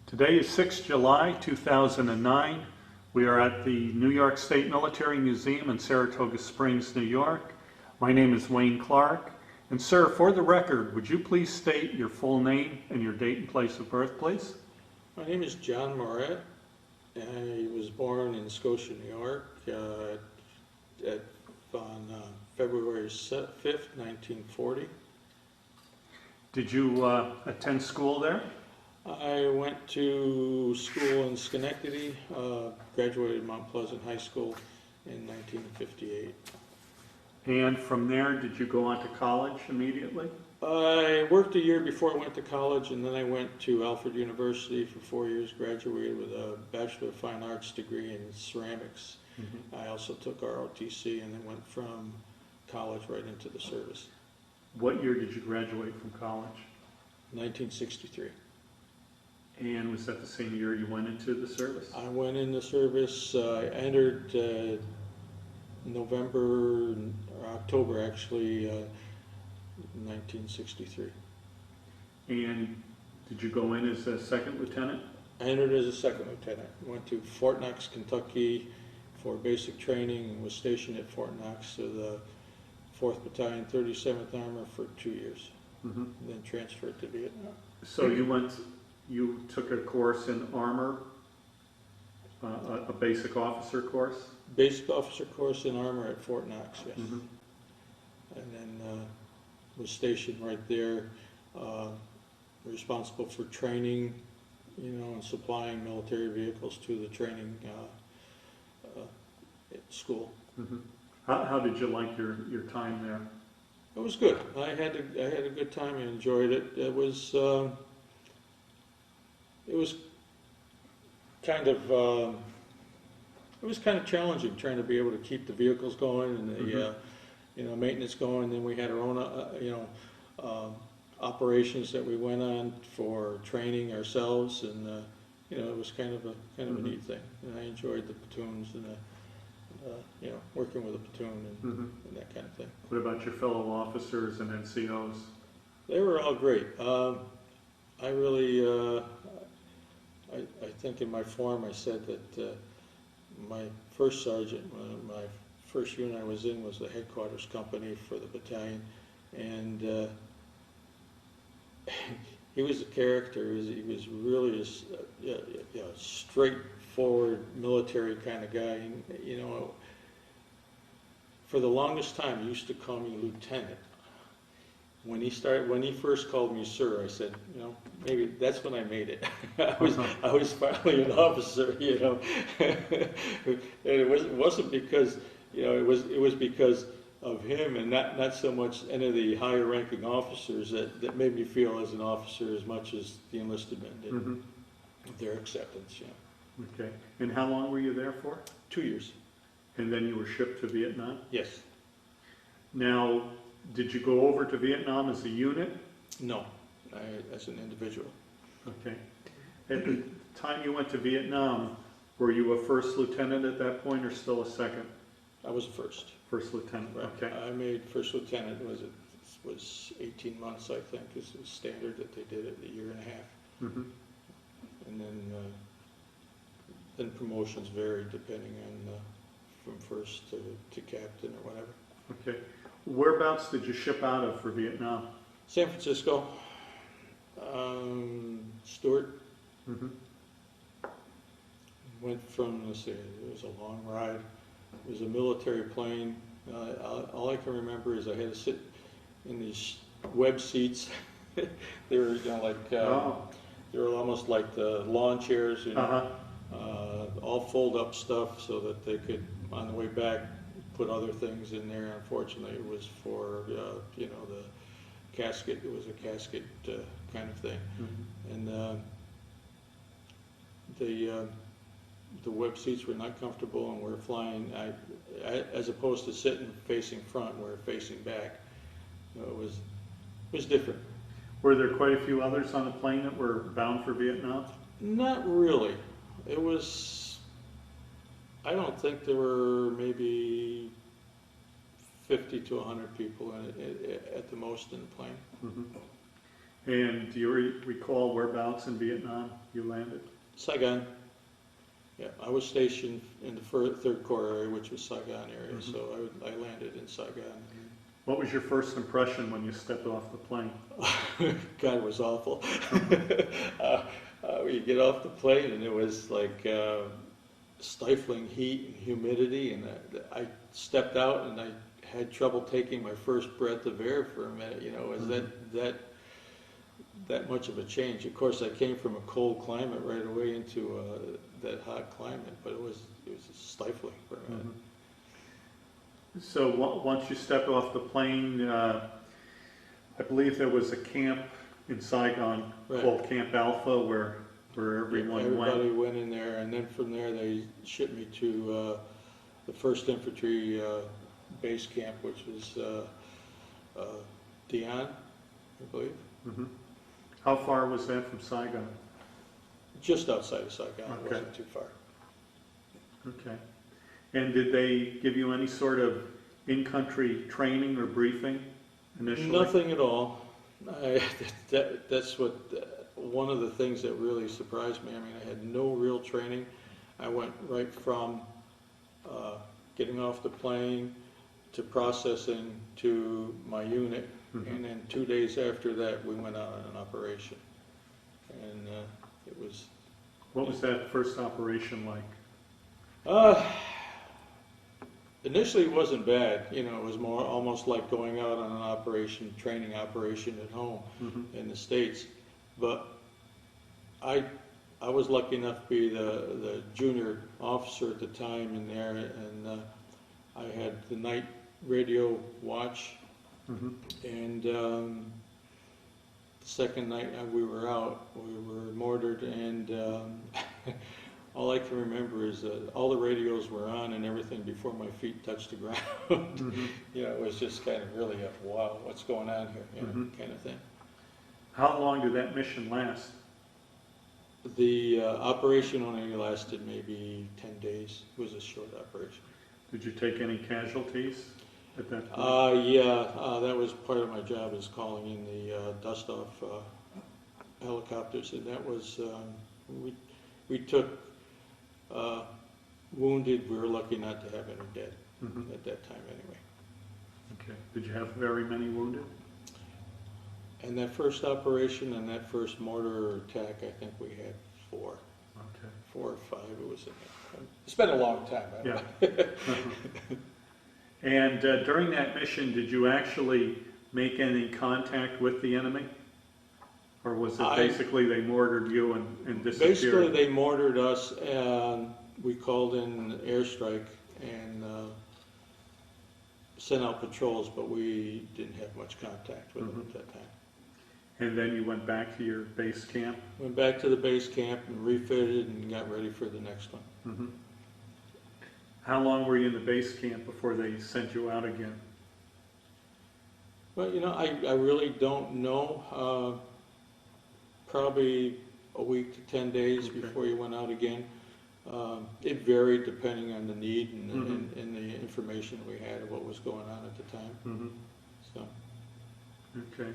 Today is 6 July 2009. We are at the New York State Military Museum in Saratoga Springs, New York. My name is Wayne Clark. And sir, for the record, would you please state your full name and your date and place of birth, please? My name is John Morrette. I was born in Scotia, New York on February 5th, 1940. Did you attend school there? I went to school in Schenectady, graduated Mount Pleasant High School in 1958. And from there, did you go on to college immediately? I worked a year before I went to college, and then I went to Alfred University for 4 years, graduated with a Bachelor of Fine Arts degree in ceramics. I also took ROTC and then went from college right into the service. What year did you graduate from college? 1963. And was that the same year you went into the service? I went in the service, I entered November or October actually, 1963. And did you go in as a second lieutenant? I entered as a second lieutenant. Went to Fort Knox, Kentucky for basic training and was stationed at Fort Knox of the 4th Battalion, 37th Armor for 2 years. And then transferred to Vietnam. So you took a course in armor, a basic officer course? Basic officer course in armor at Fort Knox, yes. And then was stationed right there, responsible for training, and supplying military vehicles to the training school. How did you like your time there? It was good. I had a good time. I enjoyed it. It was kind of challenging trying to be able to keep the vehicles going and the maintenance going. Then we had our own operations that we went on for training ourselves, and it was kind of a neat thing. And I enjoyed the platoons and working with a platoon and that kind of thing. What about your fellow officers and NCOs? They were all great. I really, I think in my form I said that my first sergeant, my first unit I was in was the headquarters company for the battalion, and he was a character. He was really a straightforward military kind of guy. And, for the longest time, he used to call me lieutenant. When he first called me sir, I said, maybe that's when I made it. I was finally an officer, and it wasn't because, it was because of him, and not so much any of the higher ranking officers that made me feel as an officer as much as the enlisted men did. Their acceptance, Okay. And how long were you there for? 2 years. And then you were shipped to Vietnam? Yes. Now, did you go over to Vietnam as a unit? No, as an individual. Okay. At the time you went to Vietnam, were you a first lieutenant at that point or still a second? I was a first. First lieutenant, Right. okay. I made first lieutenant, was 18 months, I think, is the standard that they did it, a year and a half. And then promotions varied depending on from first to captain or whatever. Okay. Whereabouts did you ship out of for Vietnam? San Francisco, Stewart. Went from, let's see, it was a long ride. It was a military plane. All I can remember is I had to sit in these web seats. They were they were almost like the lawn chairs, all fold up stuff so that they could, on the way back, put other things in there. Unfortunately, it was for the casket. It was a casket kind of thing, and the web seats were not comfortable, and we're flying. As opposed to sitting facing front, we're facing back. It was different. Were there quite a few others on the plane that were bound for Vietnam? Not really. It was. I don't think there were maybe 50 to 100 people in it, at the most in the plane. And do you recall whereabouts in Vietnam you landed? Saigon. Yeah, I was stationed in the 3rd Corps area, which was Saigon area, so I landed in Saigon. What was your first impression when you stepped off the plane? God, it was awful. You get off the plane and it was like stifling heat and humidity, and I stepped out and I had trouble taking my first breath of air for a minute. You know, it was that much of a change. Of course, I came from a cold climate right away into that hot climate, but it was stifling for a minute. So once you stepped off the plane, I believe there was a camp in Saigon called Camp Alpha where Everybody went in there, and then from there they shipped me to the 1st Infantry base camp, which was Dion, I believe. How far was that from Saigon? Just outside of Saigon. It wasn't too far. Okay. And did they give you any sort of in-country training or briefing initially? Nothing at all. That's what one of the things that really surprised me. I mean, I had no real training. I went right from getting off the plane to processing to my unit, and then 2 days after that we went out on an operation. And it was... What was that first operation like? Initially it wasn't bad. You know, it was more almost like going out on an operation, training operation at home in the States. But I was lucky enough to be the junior officer at the time in there, and I had the night radio watch, and the second night we were out, we were mortared, and all I can remember is that all the radios were on and everything before my feet touched the ground. You know, it was just kind of really a, wow, what's going on here, you know, kind of thing. How long did that mission last? The operation only lasted maybe 10 days. It was a short operation. Did you take any casualties at that point? Yeah, that was part of my job, is calling in the dust-off helicopters, and that was, we took wounded. We were lucky not to have any dead at that time anyway. Okay. Did you have very many wounded? And that first operation and that first mortar attack, I think we had 4. Okay. 4 or 5. It was. It's been a long time. Yeah. And during that mission, did you actually make any contact with the enemy? Or was it basically they mortared you and disappeared? Basically, they mortared us, and we called in airstrike and sent out patrols, but we didn't have much contact with them at that time. And then you went back to your base camp? Went back to the base camp and refitted and got ready for the next one. How long were you in the base camp before they sent you out again? Well, you know, I really don't know. Probably a week to 10 days before you went out again. It varied depending on the need and the information we had of what was going on at the time. So. Okay.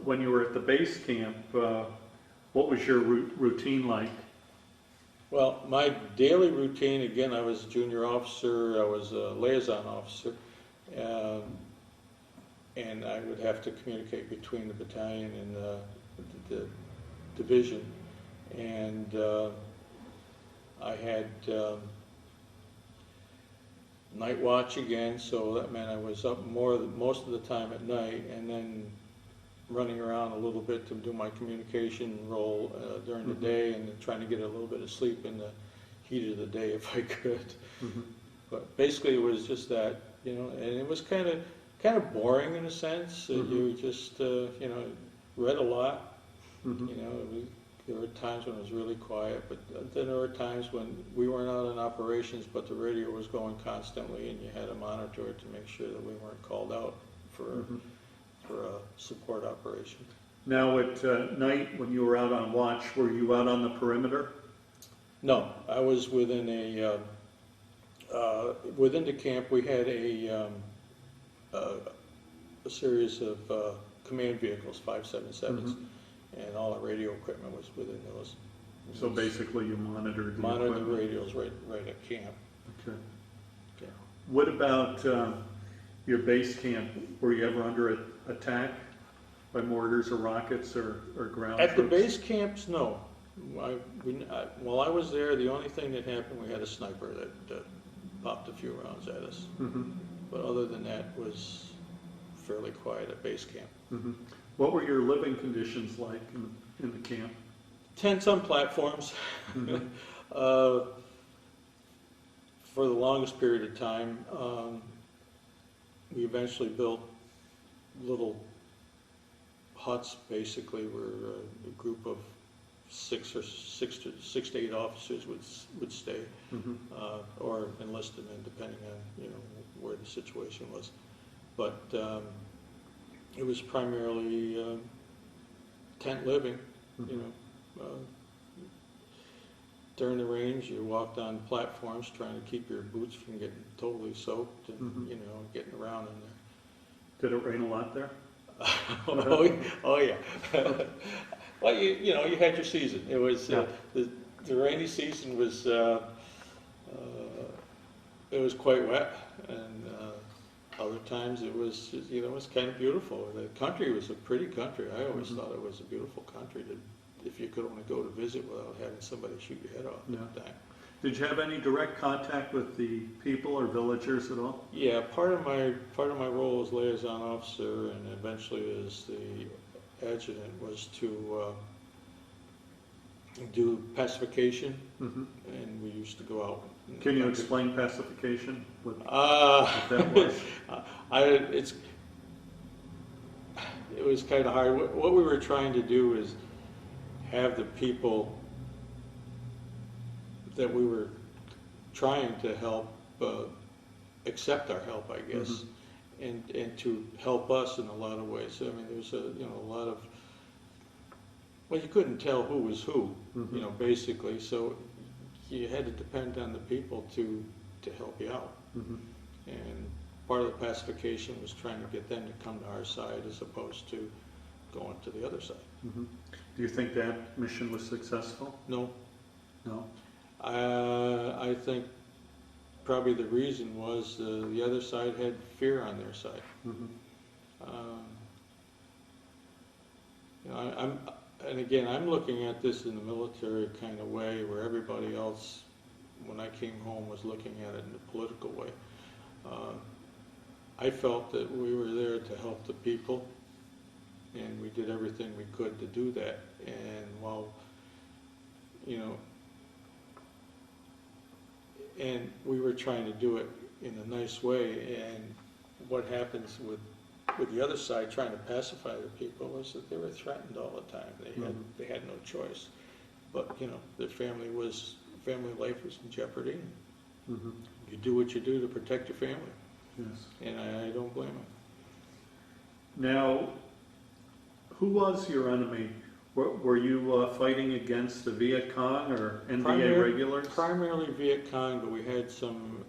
When you were at the base camp, what was your routine like? Well, my daily routine, again, I was a junior officer, I was a liaison officer, and I would have to communicate between the battalion and the division. And I had night watch again, so that meant I was up most of the time at night, and then running around a little bit to do my communication role during the day, and then trying to get a little bit of sleep in the heat of the day if I could. But basically it was just that, you know, and it was kind of boring in a sense. You just, you know, read a lot. You know, there were times when it was really quiet, but then there were times when we weren't out on operations, but the radio was going constantly, and you had to monitor it to make sure that we weren't called out for a support operation. Now at night, when you were out on watch, were you out on the perimeter? No, I was within within the camp. We had a series of command vehicles, 577s, and all the radio equipment was within those. So basically you monitored the Monitor the equipment. radios right at camp. Okay. Okay. What about your base camp? Were you ever under attack by mortars or rockets or ground At the troops? base camps, no. While I was there, the only thing that happened, we had a sniper that popped a few rounds at us. Mhm. But other than that, was fairly quiet at base camp. Mhm. What were your living conditions like in the camp? Tents on platforms. Mhm. For the longest period of time, we eventually built little huts. Basically, where a group of six to eight officers would stay, or enlisted men, depending on where the situation was. But it was primarily tent living. During the range, you walked on platforms trying to keep your boots from getting totally soaked and getting around in there. Did it rain a lot there? Oh yeah. Well, you had your season. It was Yeah. The rainy season was it was quite wet, and other times it was it was kind of beautiful. The country was a pretty country. I always thought it was a beautiful country if you could only go to visit without having somebody shoot your head off at the time. Did you have any direct contact with the people or villagers at all? Yeah, part of my role as liaison officer and eventually as the adjutant was to do pacification, and we used to go out. Can you explain pacification? What that was? It was kind of hard. What we were trying to do is have the people that we were trying to help accept our help, I guess, and to help us in a lot of ways. I mean, there's a lot of, well, you couldn't tell who was who, basically. So you had to depend on the people to help you out. And part of the pacification was trying to get them to come to our side as opposed to going to the other side. Do you think that mission was successful? No. No? I think probably the reason was the other side had fear on their side. I'm looking at this in the military kind of way, where everybody else, when I came home, was looking at it in a political way. I felt that we were there to help the people, and we did everything we could to do that. And while, and we were trying to do it in a nice way, and what happens with the other side trying to pacify the people was that they were threatened all the time. They had no choice. But their family life was in jeopardy. You do what you do to protect your family. Yes. And I don't blame them. Now, who was your enemy? Were you fighting against the Viet Cong or NVA regulars? Primarily Viet Cong, but we had some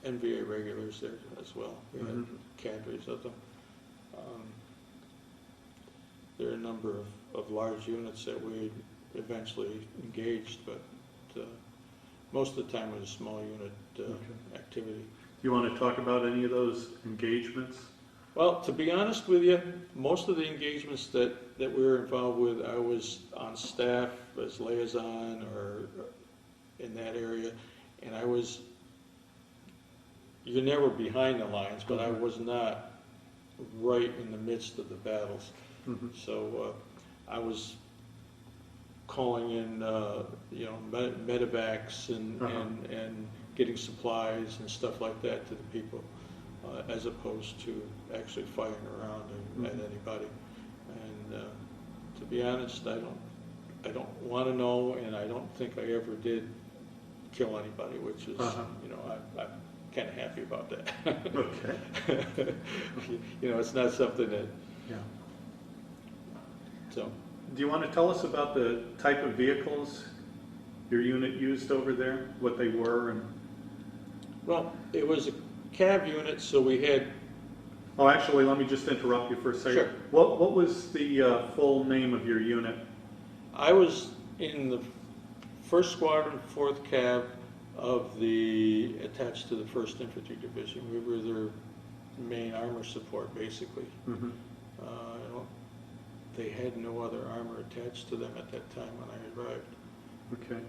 NVA regulars there as well. We had cadres of them. There are a number of large units that we eventually engaged, but most of the time it was a small unit activity. Do you want to talk about any of those engagements? Well, to be honest with you, most of the engagements that we were involved with, I was on staff as liaison or in that area, and you're never behind the lines, but I was not right in the midst of the battles. So I was calling in, medevacs and getting supplies and stuff like that to the people, as opposed to actually fighting around at anybody. And to be honest, I don't want to know, and I don't think I ever did kill anybody, which is, I'm kind of happy about that. Okay. It's not something that. Yeah. So. Do you want to tell us about the type of vehicles your unit used over there, what they were? And Well, it was a cav unit, so we had Oh, actually, let me just interrupt you for a second. Sure. What was the full name of your unit? I was in the 1st Squadron, 4th Cav of the, attached to the 1st Infantry Division. We were their main armor support, basically. Mm-hmm. I don't, they had no other armor attached to them at that time when I arrived. Okay.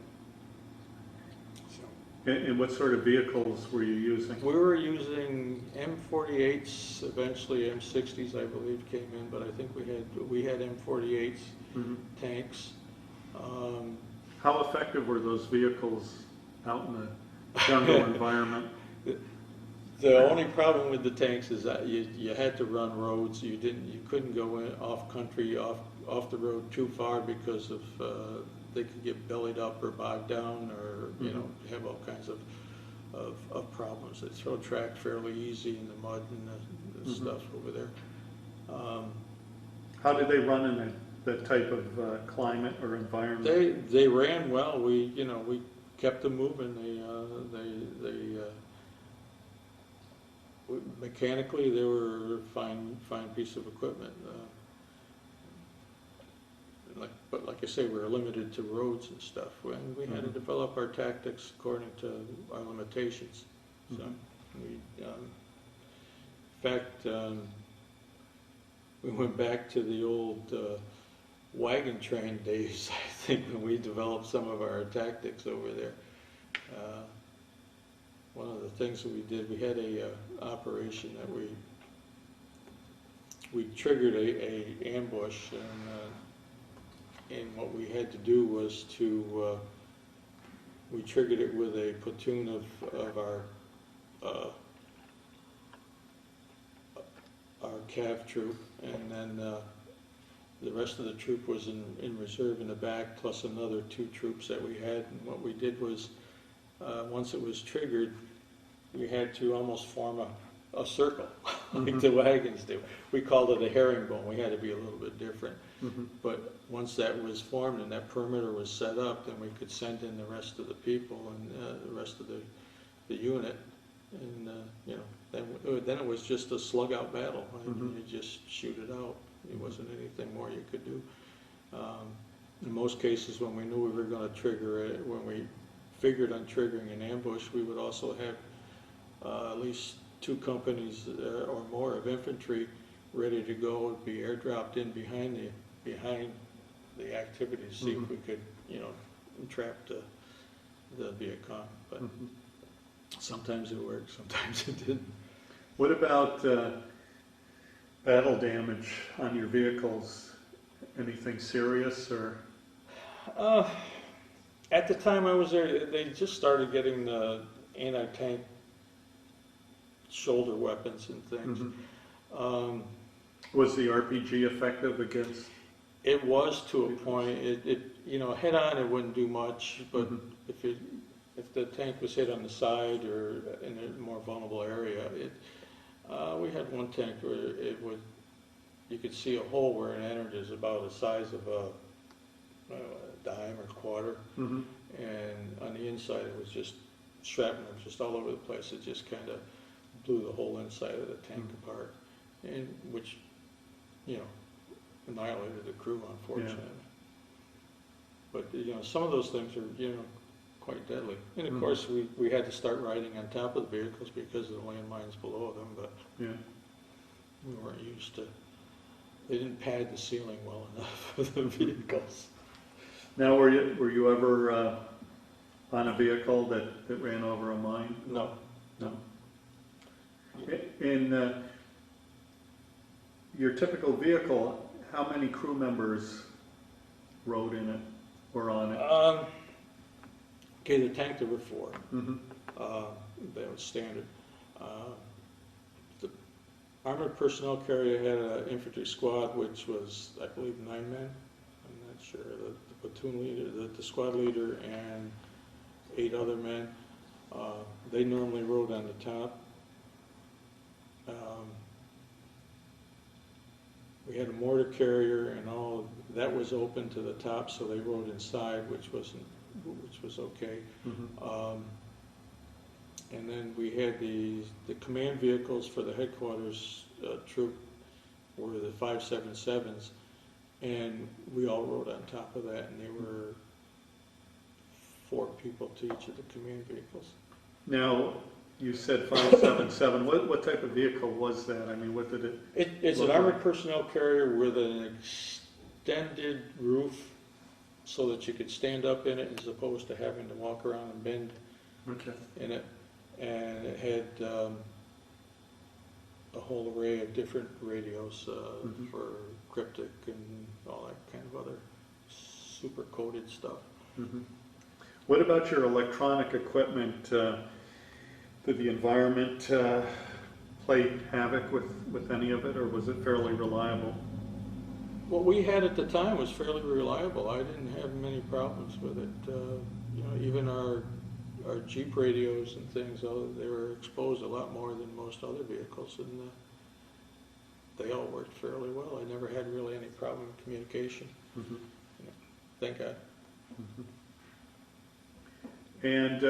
So. And what sort of vehicles were you using? We were using M48s, eventually M60s, I believe, came in, but I think we had M48s, Mm-hmm. tanks. How effective were those vehicles out in the jungle environment? The only problem with the tanks is that you had to run roads. You couldn't go in off country, off the road too far because of they could get bellied up or bogged down, or you know, have all kinds of problems. They throw track fairly easy in the mud and the stuff over there. How did they run in that type of climate or environment? They ran well. We kept them moving. Mechanically, they were a fine piece of equipment. But like I say, we were limited to roads and stuff. And we had to develop our tactics according to our limitations. So we, in fact, we went back to the old wagon train days, I think, when we developed some of our tactics over there. One of the things that we did, we had a operation that we triggered a ambush, and what we had to do was to we triggered it with a platoon of our cav troop, and then the rest of the troop was in reserve in the back, plus another 2 troops that we had. And what we did was, once it was triggered, we had to almost form a circle, like the wagons do. We called it a herringbone. We had to be a little bit different. But once that was formed and that perimeter was set up, then we could send in the rest of the people and the rest of the unit. And then it was just a slug-out battle. I mean, you just shoot it out. It wasn't anything more you could do. In most cases, when we knew we were going to trigger it, when we figured on triggering an ambush, we would also have at least 2 companies or more of infantry ready to go, be airdropped in behind the activities, see if we could, entrap the Viet Cong. But sometimes it worked, sometimes it didn't. What about battle damage on your vehicles? Anything serious or? At the time I was there, they just started getting the anti-tank shoulder weapons and things. Was the RPG effective against? It was to a point. Head on it wouldn't do much, but if the tank was hit on the side or in a more vulnerable area, we had one tank where you could see a hole where it entered is about the size of a dime or quarter, and on the inside it was just shrapnel just all over the place. It just kind of blew the whole inside of the tank apart, and which annihilated the crew, unfortunately. But some of those things are quite deadly, and of course we had to start riding on top of the vehicles because of the landmines below them. But we weren't used to. They didn't pad the ceiling well enough for the vehicles. Now, were you ever on a vehicle that ran over a mine? No. In your typical vehicle, how many crew members rode in it or on it? Okay, the tank there were 4. That was standard. The armored personnel carrier had an infantry squad, which was, I believe, 9 men. I'm not sure. The platoon leader, the squad leader, and 8 other men. They normally rode on the top. We had a mortar carrier, and all that was open to the top, so they rode inside, which was okay. And then we had the command vehicles for the headquarters troop were the 577s, and we all rode on top of that, and there were 4 people to each of the command vehicles. Now, you said 577. What type of vehicle was that? I mean, what did it? It's an armored personnel carrier with an extended roof so that you could stand up in it as opposed to having to walk around and bend in it. And it had a whole array of different radios for cryptic and all that kind of other super coded stuff. What about your electronic equipment? Did the environment play havoc with any of it, or was it fairly reliable? What we had at the time was fairly reliable. I didn't have many problems with it. You know, even our Jeep radios and things, they were exposed a lot more than most other vehicles, and they all worked fairly well. I never had really any problem with communication. You know, thank God. And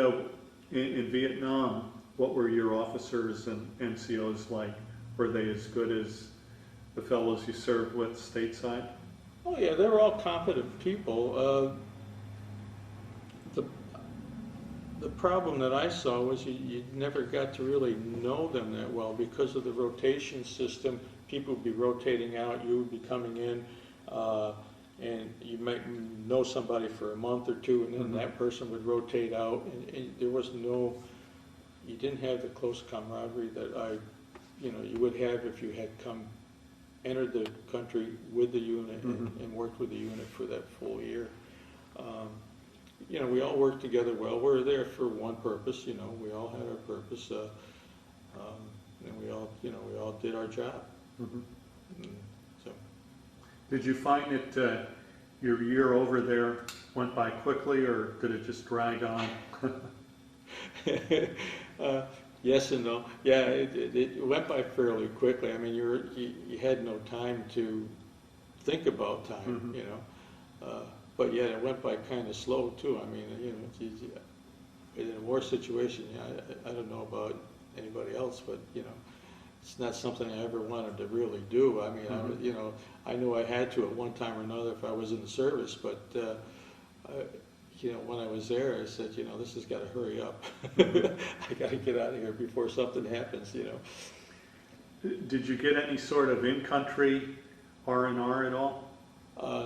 in Vietnam, what were your officers and NCOs like? Were they as good as the fellows you served with stateside? Oh yeah, they were all competent people. The problem that I saw was you never got to really know them that well because of the rotation system. People would be rotating out, you would be coming in, and you might know somebody for a month or two, and then that person would rotate out, and there was no, you didn't have the close camaraderie that you would have if you had entered the country with the unit and worked with the unit for that full year. You know, we all worked together well. We were there for one purpose. You know, we all had our purpose, and we all did our job. So, did you find that your year over there went by quickly, or did it just drag on? yes and no. Yeah, it went by fairly quickly. I mean, you had no time to think about time. You know. But yet it went by kind of slow too. I mean, you know, in a war situation, I don't know about anybody else, but you know, it's not something I ever wanted to really do. I mean, I knew I had to at one time or another if I was in the service, but you know, when I was there, I said, you know, this has got to hurry up. I got to get out of here before something happens. You know. Did you get any sort of in-country R&R at all?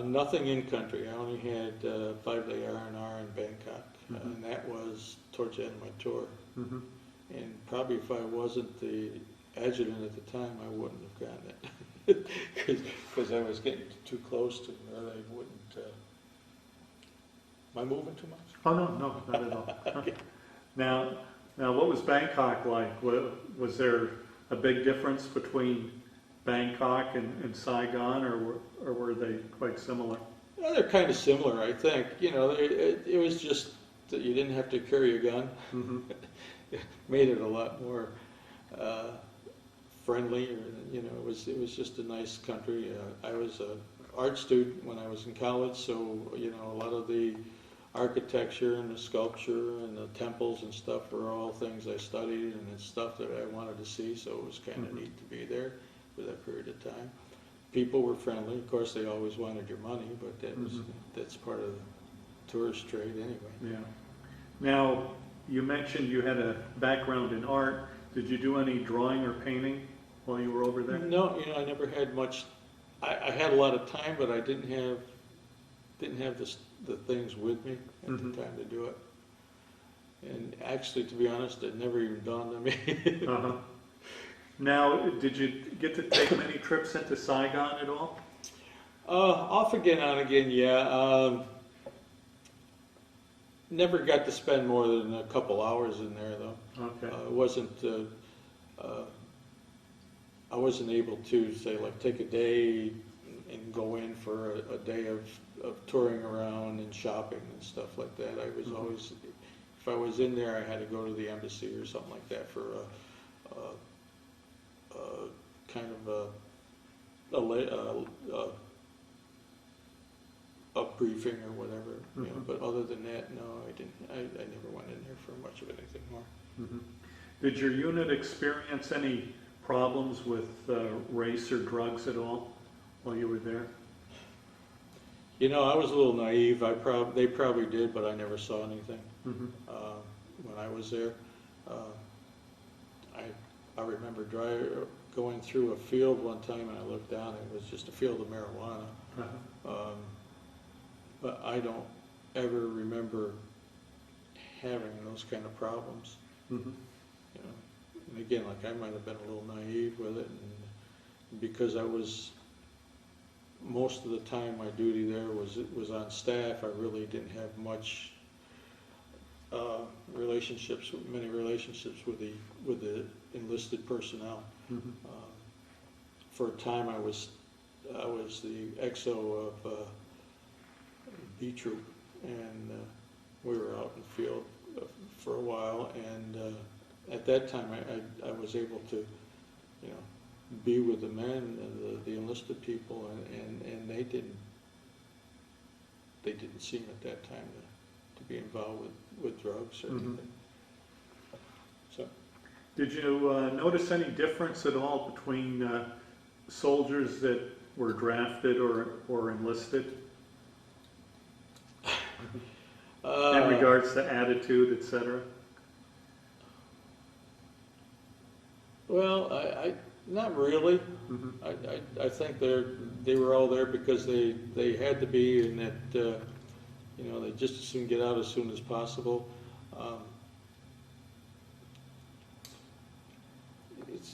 Nothing in country. I only had 5-day R&R in Bangkok, and that was towards the end of my tour. And probably if I wasn't the adjutant at the time, I wouldn't have gotten it because I was getting too close to them, or they wouldn't. Am I moving too much? Oh no, not at all. Okay. Now, what was Bangkok like? Was there a big difference between Bangkok and Saigon, or were they quite similar? Well, they're kind of similar, I think. You know, it was just that you didn't have to carry a gun. It made it a lot more friendly. Or, you know, it was just a nice country. I was an art student when I was in college, so you know, a lot of the architecture and the sculpture and the temples and stuff were all things I studied, and it's stuff that I wanted to see. So it was kind of neat to be there for that period of time. People were friendly. Of course, they always wanted your money, but that's part of the tourist trade anyway. Yeah. Now, you mentioned you had a background in art. Did you do any drawing or painting while you were over there? No, you know, I never had much. I had a lot of time, but I didn't have the things with me at the time to do it. And actually, to be honest, it never even dawned on me. Now, did you get to take many trips into Saigon at all? Off again, on again, yeah. Never got to spend more than a couple hours in there, though. Okay. I wasn't able to say like take a day and go in for a day of touring around and shopping and stuff like that. I was always, if I was in there, I had to go to the embassy or something like that for kind of a briefing or whatever, you know, Mhm. but other than that, no, I didn't, I never went in there for much of anything more. Mhm. Did your unit experience any problems with race or drugs at all while you were there? You know, I was a little naive, they probably did, but I never saw anything, Mhm. when I was there. I remember going through a field one time and I looked down and it was just a field of marijuana. Uh-huh. But I don't ever remember having those kind of problems, Mhm. you know. And again, like I might have been a little naive with it, and because I was, most of the time my duty there was on staff, I really didn't have much many relationships with the enlisted personnel. Mhm. For a time, I was the XO of B Troop, and we were out in the field for a while. And at that time, I was able to, you know, be with the men, and the enlisted people, and they didn't seem at that time to be involved with drugs or Mhm. anything. So. Did you notice any difference at all between soldiers that were drafted or enlisted in regards to attitude, etc.? Well, I not really. Mm-hmm. I think they were all there because they had to be, and that you know, they just as soon get out as soon as possible.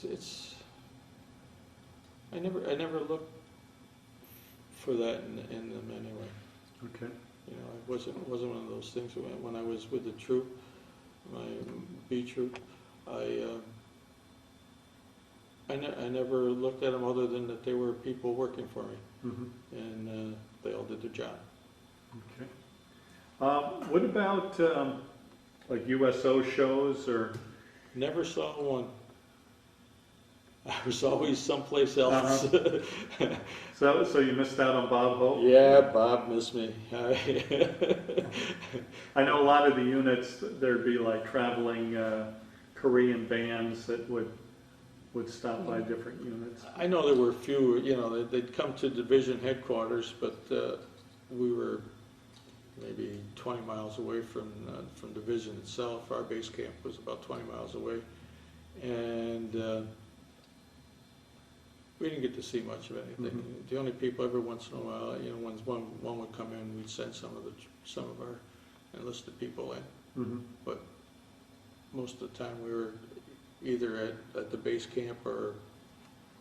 It's I never looked for that in them anyway. Okay. You know, it wasn't one of those things when I was with the troop, my B troop. I never looked at them other than that they were people working for me, Mm-hmm. and they all did their job. Okay. What about like USO shows or? Never saw one. I was always someplace else. Uh-huh. So you missed out on Bob Hope? Yeah, Bob missed me. I know a lot of the units, there'd be like traveling Korean bands that would stop by different units. I know there were a few, you know, they'd come to division headquarters, but we were maybe 20 miles away from division itself. Our base camp was about 20 miles away, and we didn't get to see much of anything. Mm-hmm. The only people every once in a while, you know, one would come in, we'd send some of our enlisted people in. Mm-hmm. But most of the time we were either at the base camp or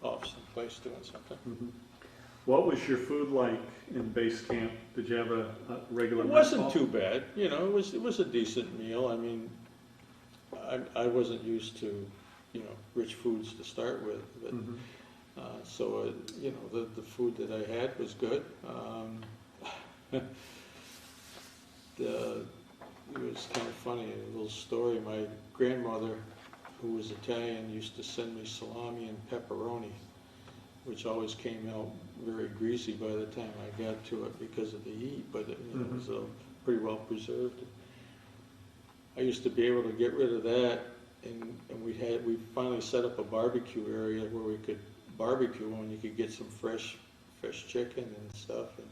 off someplace doing something. Mm-hmm. What was your food like in base camp? Did you have a regular It meal? wasn't too bad, you know. It was a decent meal. I mean, I wasn't used to, you know, rich foods to start with, but. Mm-hmm. So, you know, the food that I had was good. It was kind of funny, a little story. My grandmother, who was Italian, used to send me salami and pepperoni, which always came out very greasy by the time I got to it because of the heat, but it, you know, it was pretty well preserved. I used to be able to get rid of that, and we finally set up a barbecue area where we could barbecue when you could get some fresh chicken and stuff. And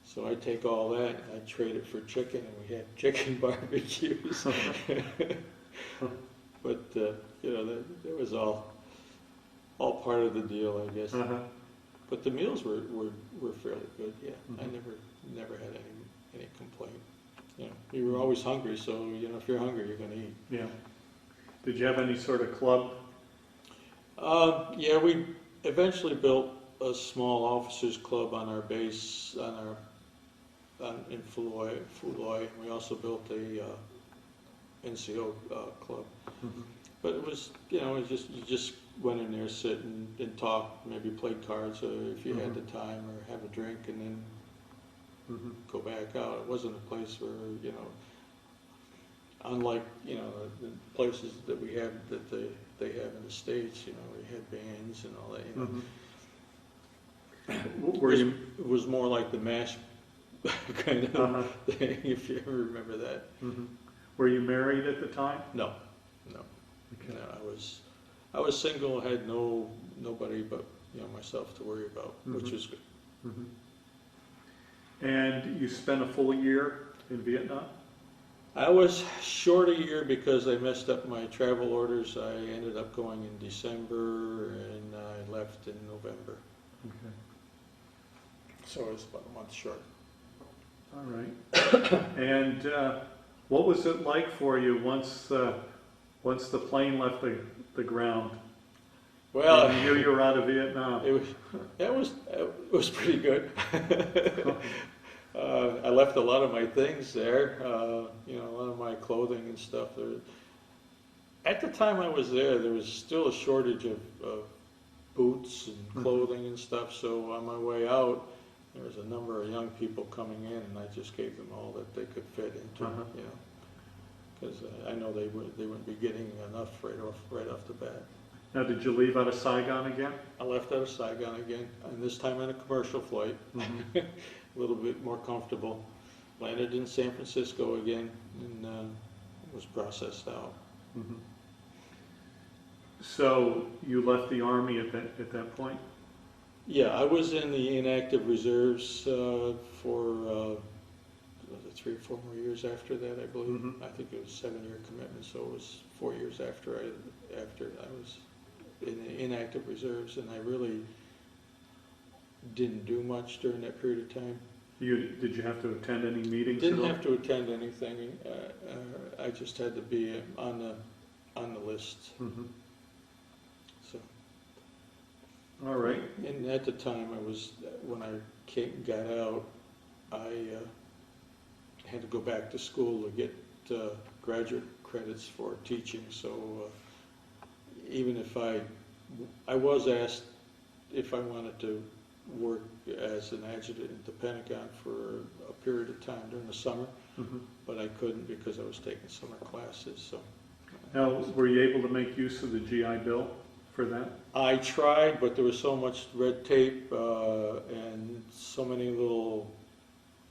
so I'd take all that and I'd trade it for chicken, and we had chicken barbecues. But you know, that was all part of the deal, I guess. Uh-huh. But the meals were fairly good. Yeah, Mm-hmm. I never had any complaint. You know, you were always hungry, so you know, if you're hungry, you're going to eat. Yeah. Did you have any sort of club? Yeah, we eventually built a small officers club on our base in Phu Loi. We also built a NCO club. Mm-hmm. But it was, you know, you just went in there, sit and talk, maybe played cards if you had the time, or have a drink, and then go back out. It wasn't a place where, you know, unlike, you know, the places that we have that they have in the States, you know, we had bands and all that, you know. Were you? It was more like the mass kind of Uh-huh. thing, if you ever remember that. Mhm. Were you married at the time? No, no, Okay. no. I was single, had nobody but myself to worry about, which Mhm. was good. Mhm. And you spent a full year in Vietnam? I was short a year because I messed up my travel orders. I ended up going in December and I left in November. Okay. So I was about a month short. All right. And what was it like for you once the plane left the ground? Well, And you knew you were out of Vietnam. it was pretty good. I left a lot of my things there, a lot of my clothing and stuff. At the time I was there was still a shortage of boots and clothing and stuff. So on my way out, there was a number of young people coming in, and I just gave them all that they could fit into, because I know they wouldn't be getting enough right off the bat. Now, did you leave out of Saigon again? I left out of Saigon again, and this time on a commercial flight, Mm-hmm. a little bit more comfortable. Landed in San Francisco again, and was processed out. Mm-hmm. So you left the Army at that point? Yeah, I was in the inactive reserves for was it 3 or 4 more years after that, I believe. Mm-hmm. I think it was a 7-year commitment, so it was 4 years after I was in the inactive reserves, and I really didn't do much during that period of time. Did you have to attend any meetings? Didn't have to attend anything. I just had to be on the list. Mm-hmm. So. All right. And at the time, when I got out, I had to go back to school to get graduate credits for teaching. So even if I was asked if I wanted to work as an adjutant at the Pentagon for a period of time during the summer, Mm-hmm. but I couldn't because I was taking summer classes. So Now, were you able to make use of the GI Bill for that? I tried, but there was so much red tape and so many little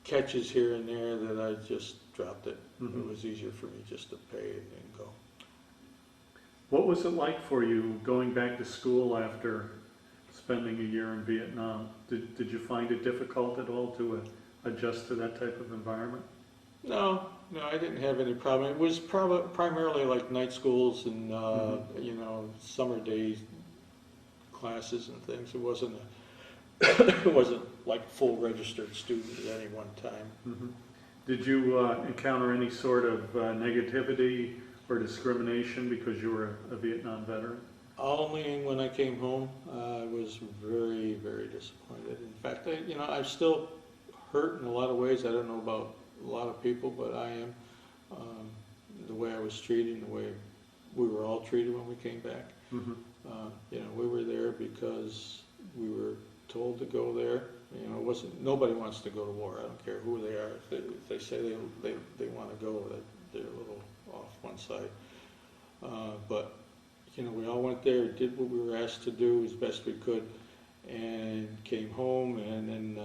catches here and there that I just dropped it. Mm-hmm. It was easier for me just to pay it and go. What was it like for you going back to school after spending a year in Vietnam? Did you find it difficult at all to adjust to that type of environment? No, I didn't have any problem. It was primarily like night schools and summer day classes and things. It wasn't it wasn't like full registered student at any one time. Mm-hmm. Did you encounter any sort of negativity or discrimination because you were a Vietnam veteran? Only when I came home, I was very, very disappointed. In fact, I'm still hurt in a lot of ways. I don't know about a lot of people, but I am. The way I was treated, the way we were all treated when we came back. Mm-hmm. We were there because we were told to go there. It wasn't. Nobody wants to go to war. I don't care who they are. If they say they want to go, they're a little off one side. But we all went there, did what we were asked to do as best we could, and came home. And then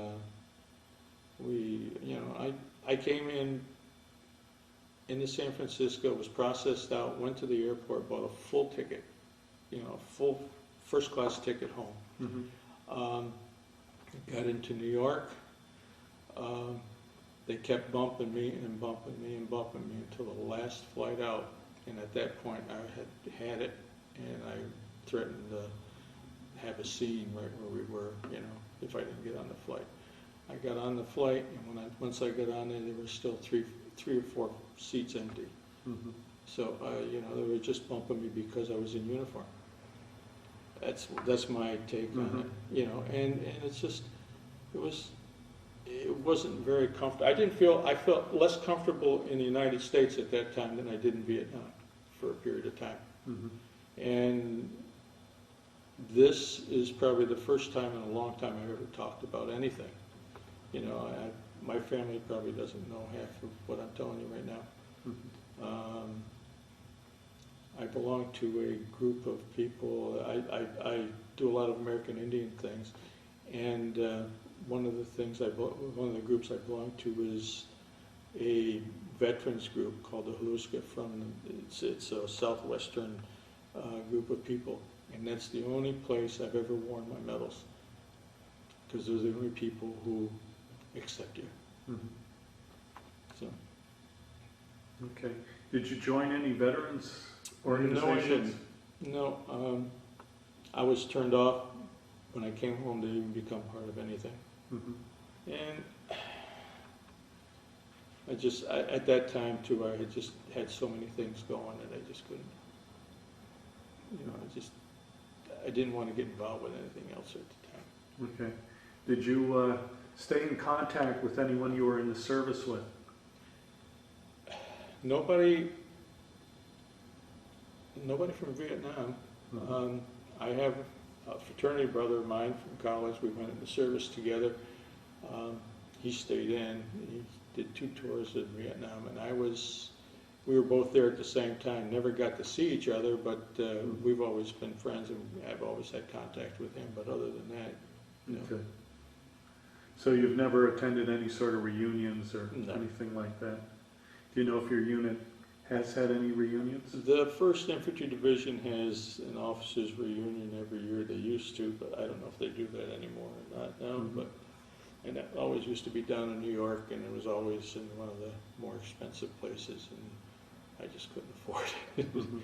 I came into San Francisco, was processed out, went to the airport, bought a full ticket, a full first-class ticket home. Mm-hmm. Got into New York. They kept bumping me and bumping me and bumping me until the last flight out. And at that point, I had it, and I threatened to have a scene right where we were, if I didn't get on the flight. I got on the flight, and once I got on there were still three or four seats empty. Mm-hmm. So, they were just bumping me because I was in uniform. That's my take on it, and it's just, it wasn't very comfortable. I felt less comfortable in the United States at that time than I did in Vietnam for a period of time. Mm-hmm. And this is probably the first time in a long time I've ever talked about anything. My family probably doesn't know half of what I'm telling you right now. Mm-hmm. I belong to a group of people. I do a lot of American Indian things, And one of the groups I belong to is a veterans group called the Haluska it's a southwestern group of people. And that's the only place I've ever worn my medals, because they're the only people who accept you. Mhm. So. Okay. Did you join any veterans organizations? No, I didn't. No, I was turned off when I came home to even become part of anything. Mhm. And at that time too, I had just had so many things going that I just couldn't, I didn't want to get involved with anything else at the time. Okay. Did you stay in contact with anyone you were in the service with? Nobody from Vietnam. Mhm. I have a fraternity brother of mine from college. We went into service together. He stayed in. He did 2 tours in Vietnam, and we were both there at the same time. Never got to see each other, but we've always been friends, and I've always had contact with him. But other than that, no. Okay. So you've never attended any sort of reunions or No. anything like that? Do you know if your unit has had any reunions? The 1st Infantry Division has an officers' reunion every year. They used to, but I don't know if they do that anymore or not now. Mhm. And that always used to be down in New York, and it was always in one of the more expensive places, and I just couldn't afford it. Mhm.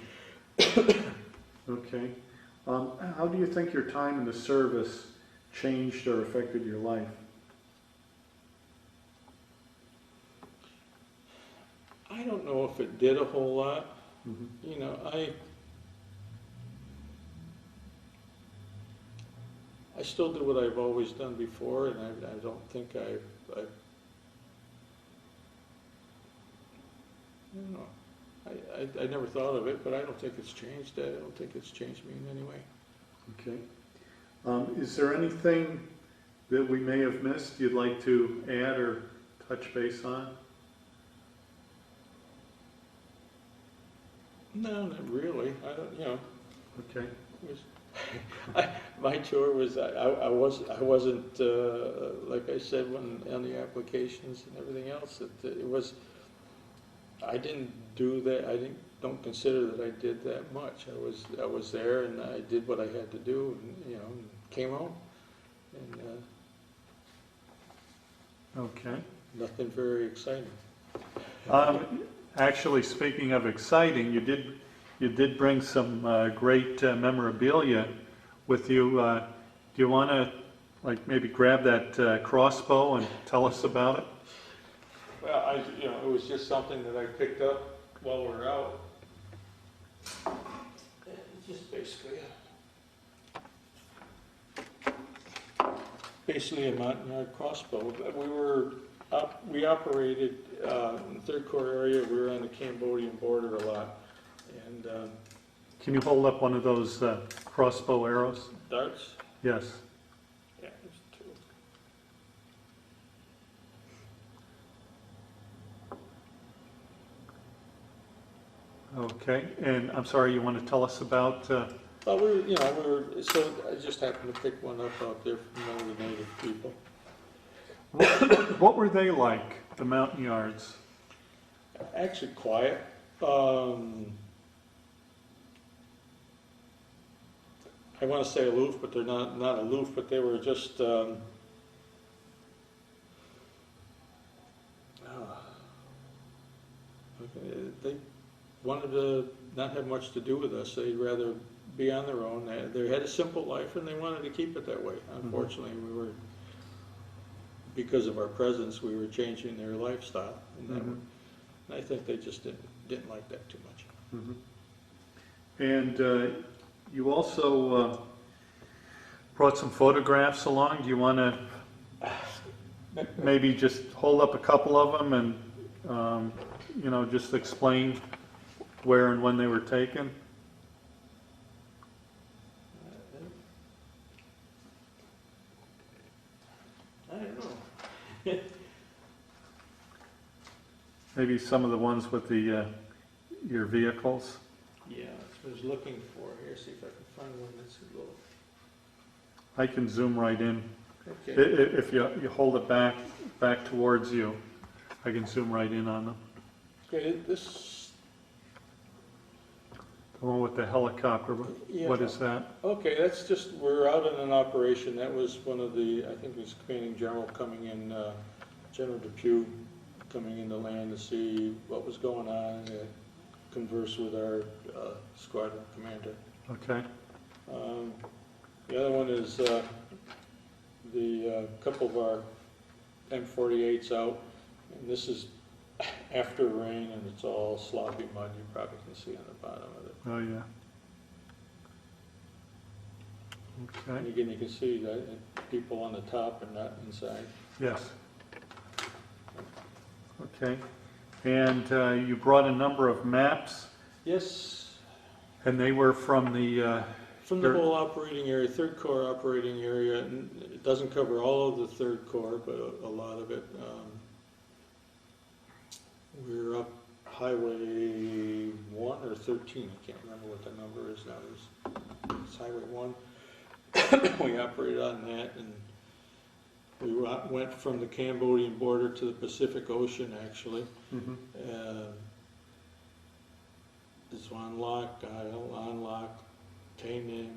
Okay. How do you think your time in the service changed or affected your life? I don't know if it did a whole lot. Mhm. You know, I still do what I've always done before, and I don't think I don't know. I never thought of it, but I don't think it's changed. I don't think it's changed me in any way. Okay. Is there anything that we may have missed you'd like to add or touch base on? No, not really. I don't. Okay. It was, my tour was. I wasn't like I said when on the applications and everything else. It was. I didn't do that. Don't consider that I did that much. I was there and I did what I had to do, and and came home, and Okay. nothing very exciting. Actually, speaking of exciting, you did bring some great memorabilia with you. Do you want to maybe grab that crossbow and tell us about it? Well, it was just something that I picked up while we were out. It's just basically a mountain yard crossbow. We operated in the 3rd Corps area. We were on the Cambodian border a lot, and Can you hold up one of those crossbow arrows? darts. Yes. Yeah, there's 2. Okay. And I'm sorry, you want to tell us about? Well, so I just happened to pick one up out there from one of the native people. What were they like, the mountain yards? Actually quiet. I want to say aloof, but they're not aloof, but they were just they wanted to not have much to do with us. They'd rather be on their own. They had a simple life, and they wanted to keep it that way. Unfortunately, because of our presence, we were changing their lifestyle, and I think they just didn't like that too much. Mm-hmm. And you also brought some photographs along. Do you want to maybe just hold up a couple of them and just explain where and when they were taken? I don't know. Maybe some of the ones with the your vehicles. Yeah, that's what I was looking for. Here, see if I can find one that's a little. I can zoom right in I- Okay. If you hold it back towards you, I can zoom right in on them. Okay, this, The one with the helicopter, yeah. what is that? Okay, that's just, we're out in an operation. That was one of the, I think it was commanding general coming in, General Depew coming in to land to see what was going on and converse with our squadron commander. Okay, The other one is the couple of our M48s out, and this is after rain and it's all sloppy mud. You probably can see on the bottom of it. oh yeah. And Okay, again, you can see that people on the top and not inside. yes. Okay, and you brought a number of maps, Yes, and they were from the, from the whole operating area, Third Corps operating area. And it doesn't cover all of the Third Corps, but a lot of it. We're up Highway 1 or 13, I can't remember what the number is now. It's Highway 1. We operated on that, and we went from the Cambodian border to the Pacific Ocean, actually. mhm. Swan Lock, Isle Lock, Tainan,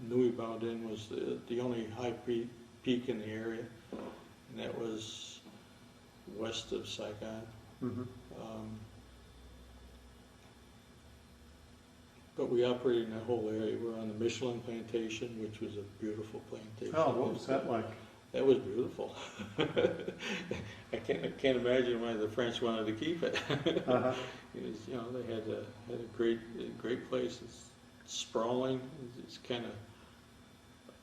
Nui Bao Din was the only high peak in the area, and that was west of Saigon. Mhm. But we operated in that whole area. We're on the Michelin plantation, which was a beautiful plantation. Oh, what was that like? That was beautiful. I can't imagine why the French wanted to keep it. Uh-huh. It was, you know, they had a great place. It's sprawling. It's kind of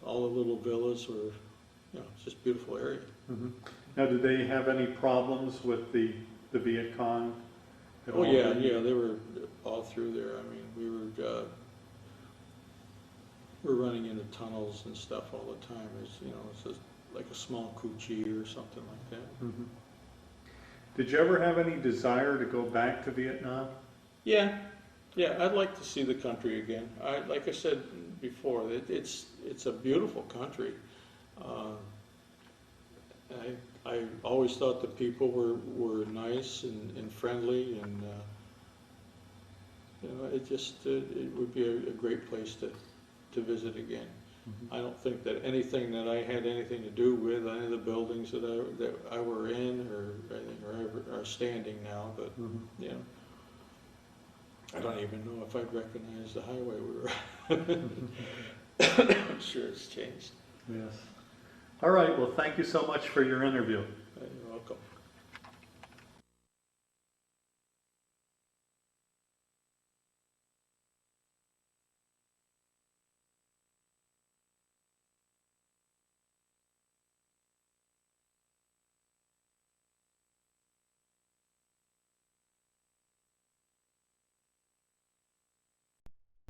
all the little villas were, you know, it's just a beautiful area. Mhm. Now, did they have any problems with the Viet Cong? at Oh all? yeah, they were all through there. I mean, we were running into tunnels and stuff all the time. It's, you know, it's just like a small Cu-chi or something like that. Mhm. Did you ever have any desire to go back to Vietnam? Yeah, I'd like to see the country again. Like I said before, it's a beautiful country. I always thought the people were nice and friendly, and you know, it would be a great place to visit again. Mhm. I don't think that anything that I had anything to do with, any of the buildings that I were in or anything are standing now, but Mhm. you know, I don't even know if I'd recognize the highway we were on. I'm sure it's changed. Yes. All right, well, thank you so much for your interview. You're welcome.